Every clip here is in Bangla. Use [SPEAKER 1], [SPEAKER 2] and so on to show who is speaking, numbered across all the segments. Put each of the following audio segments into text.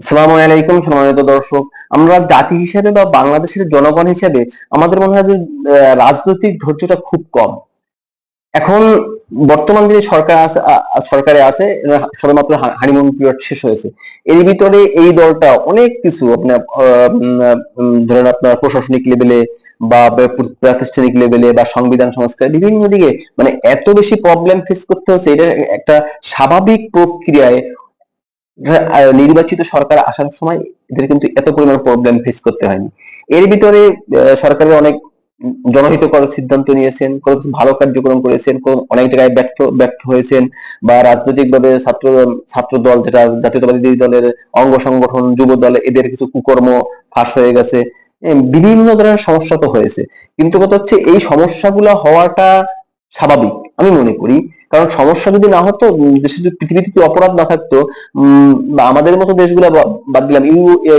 [SPEAKER 1] আসসালামু আলাইকুম সম্মানিত দর্শক। আমরা জাতি হিসেবে বা বাংলাদেশের জনগণ হিসেবে আমাদের মনে হয় যে রাজনৈতিক ধৈর্যটা খুব কম। এখন বর্তমান যে সরকার আছে, সরকারে আছে, এরা সবেমাত্র হানিমুন পিরিয়ড শেষ হয়েছে। এর ভিতরে এই দলটা অনেক কিছু আপনার ধরেন আপনার প্রশাসনিক লেভেলে বা প্রাতিষ্ঠানিক লেভেলে বা সংবিধান সংস্কার বিভিন্ন দিকে মানে এত বেশি প্রবলেম ফেস করতে হচ্ছে। এটা একটা স্বাভাবিক প্রক্রিয়ায় নির্বাচিত সরকার আসার সময় এদের কিন্তু এত পরিমাণ প্রবলেম ফেস করতে হয়নি। এর ভিতরে সরকারের অনেক জনহিতকর সিদ্ধান্ত নিয়েছেন, কোনো কিছু ভালো কার্যক্রম করেছেন, অনেক জায়গায় ব্যর্থ ব্যর্থ হয়েছেন, বা রাজনৈতিক ভাবে ছাত্র দল যেটা জাতীয়তাবাদী দলের অঙ্গ সংগঠন, যুব দল, এদের কিছু কুকর্ম ফাঁস হয়ে গেছে। বিভিন্ন ধরনের সমস্যা তো হয়েছে, কিন্তু কথা হচ্ছে এই সমস্যাগুলো হওয়াটা স্বাভাবিক আমি মনে করি। কারণ সমস্যা যদি না হতো, দেশে যদি পৃথিবীতে যদি অপরাধ না থাকতো, বা আমাদের মতো দেশগুলো বাদ দিলাম,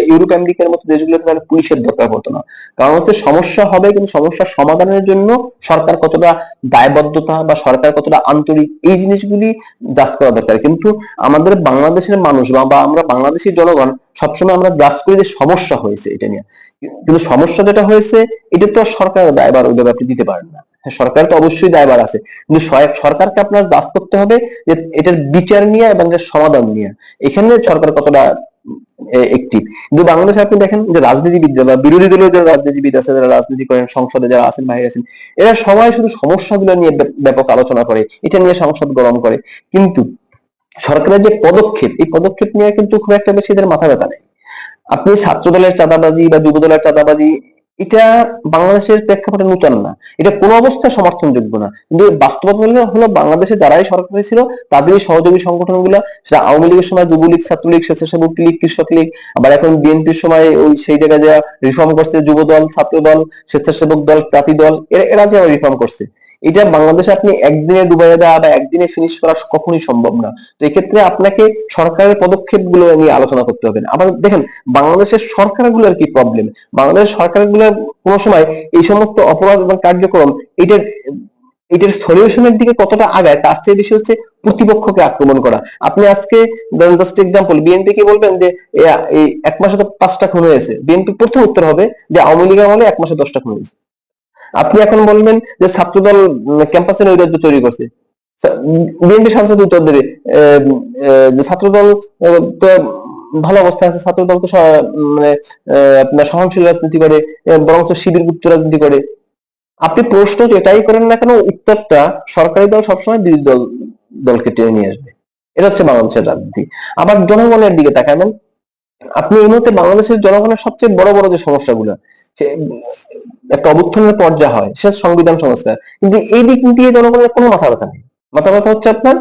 [SPEAKER 1] ইউরোপ আমেরিকার মতো দেশগুলোতে তাহলে পুলিশের দরকার পড়তো না। কারণ হচ্ছে সমস্যা হবে, কিন্তু সমস্যার সমাধানের জন্য সরকার কতটা দায়বদ্ধতা বা সরকার কতটা আন্তরিক, এই জিনিসগুলি জাজ করা দরকার। কিন্তু আমাদের বাংলাদেশের মানুষ বা আমরা বাংলাদেশের জনগণ সবসময় আমরা জাজ করি যে সমস্যা হয়েছে এটা নিয়ে, কিন্তু সমস্যা যেটা হয়েছে এটা তো সরকারের দায়ভার ওইভাবে আপনি দিতে পারেন না। হ্যাঁ, সরকার তো অবশ্যই দায়ভার আছে, কিন্তু সরকারকে আপনার জাজ করতে হবে যে এটার বিচার নিয়ে এবং এর সমাধান নিয়ে এখানে সরকার কতটা একটিভ। কিন্তু বাংলাদেশে আপনি দেখেন যে রাজনীতিবিদরা বা বিরোধী দলীয় যারা রাজনীতিবিদ আছে, যারা রাজনীতি করেন, সংসদে যারা আছেন, বাইরে আছেন, এরা সবাই শুধু সমস্যাগুলো নিয়ে ব্যাপক আলোচনা করে, এটা নিয়ে সংসদ গরম করে। কিন্তু সরকারের যে পদক্ষেপ, এই পদক্ষেপ নিয়ে কিন্তু খুব একটা বেশি এদের মাথা ব্যথা নেই। আপনি ছাত্র দলের চাঁদাবাজি বা যুব দলের চাঁদাবাজি, এটা বাংলাদেশের প্রেক্ষাপটে নতুন না, এটা কোনো অবস্থায় সমর্থনযোগ্য না। কিন্তু বাস্তবতা হলো বাংলাদেশে যারাই সরকারে ছিল তাদেরই সহযোগী সংগঠনগুলো, সেটা আওয়ামী লীগের সময় যুবলীগ, ছাত্রলীগ, স্বেচ্ছাসেবক লীগ, কৃষক লীগ, আবার এখন বিএনপির সময় ওই সেই জায়গায় যা রিফর্ম করছে যুব দল, ছাত্র দল, স্বেচ্ছাসেবক দল, জাতি দল, এরা যে রিফর্ম করছে, এটা বাংলাদেশে আপনি একদিনে ডুবাইয়া দেওয়া বা একদিনে ফিনিশ করা কখনোই সম্ভব না। তো এক্ষেত্রে আপনাকে সরকারের পদক্ষেপ গুলো নিয়ে আলোচনা করতে হবে। আবার দেখেন বাংলাদেশের সরকারগুলোর কি প্রবলেম, বাংলাদেশের সরকারগুলো কোনো সময় এই সমস্ত অপরাধ এবং কার্যক্রম এটার এটার সলিউশনের দিকে কতটা আগায় তার চেয়ে বেশি হচ্ছে প্রতিপক্ষকে আক্রমণ করা। আপনি আজকে ধরেন জাস্ট এক্সাম্পল, বিএনপি কে বলবেন যে এই 1 মাসে তো 5টা খুন হয়েছে, বিএনপি প্রথম উত্তর হবে যে আওয়ামী লীগের আমলে 1 মাসে 10টা খুন হয়েছে। আপনি এখন বলবেন যে ছাত্রদল ক্যাম্পাসে নৈরাজ্য তৈরি করছে, বিএনপি সাংসদ উত্তর দেবে যে ছাত্রদল তো ভালো অবস্থায় আছে, ছাত্রদল তো মানে আপনার সহনশীল রাজনীতি করে, বরঞ্চ শিবির গুপ্ত রাজনীতি করে। আপনি প্রশ্ন যেটাই করেন না কেন, উত্তরটা সরকারি দল সবসময় বিরোধী দলকে টেনে নিয়ে আসবে। এটা হচ্ছে বাংলাদেশের রাজনীতি। আবার জনগণের দিকে তাকাবেন, আপনি এই মুহূর্তে বাংলাদেশের জনগণের সবচেয়ে বড় বড় যে সমস্যাগুলো, সে একটা অভ্যুত্থানের পর্যায়ে হয়, সে সংবিধান সংস্কার, কিন্তু এই দিক দিয়ে জনগণের কোনো মাথা ব্যথা নেই। মাথা ব্যথা হচ্ছে আপনার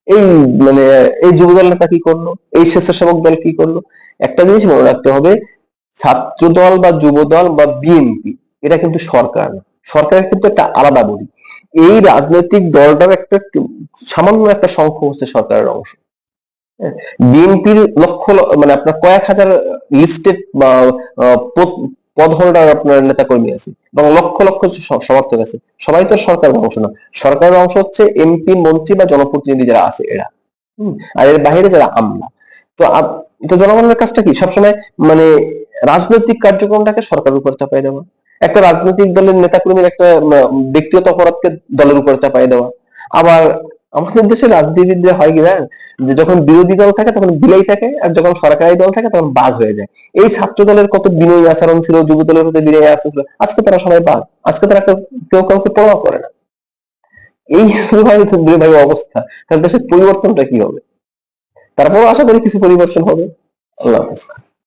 [SPEAKER 1] এই মানে এই যুবদল নেতা কি করলো, এই স্বেচ্ছাসেবক দল কি করলো। একটা জিনিস মনে রাখতে হবে, ছাত্র দল বা যুব দল বা বিএনপি এটা কিন্তু সরকার না, সরকারের কিন্তু একটা আলাদা বডি। এই রাজনৈতিক দলটার একটা সামান্য একটা সংখ্য হচ্ছে সরকারের অংশ। বিএনপির মানে আপনার কয়েক হাজার লিস্টেড বা পদ হোল্ডার আপনার নেতা কর্মী আছে এবং লক্ষ লক্ষ সমর্থক আছে, সবাই তো সরকারের অংশ না। সরকারের অংশ হচ্ছে এমপি, মন্ত্রী বা জনপ্রতিনিধি যারা আছে এরা। আর এর বাইরে যারা আমলা। তো তো জনগণের কাজটা কি সবসময় মানে রাজনৈতিক কার্যক্রমটাকে সরকারের উপর চাপাই দেওয়া, একটা রাজনৈতিক দলের নেতাকর্মীর একটা ব্যক্তিগত অপরাধকে দলের উপর চাপাই দেওয়া। আবার আমাদের দেশে রাজনীতিবিদরা হয় কি জানেন, যে যখন বিরোধী দল থাকে তখন বিলাই থাকে, আর যখন সরকারি দল থাকে তখন বাঘ হয়ে যায়। এই ছাত্র দলের কত বিনয়ী আচরণ ছিল, যুব দলের প্রতি বিনয়ী আচরণ ছিল, আজকে তারা সবাই বাঘ। আজকে তারা কেউ কাউকে পরোয়া করে না। এই দুর্ভাগ্য অবস্থা, তাহলে দেশের পরিবর্তনটা কি হবে? তারপরও আশা করি কিছু পরিবর্তন হবে। আল্লাহ হাফেজ।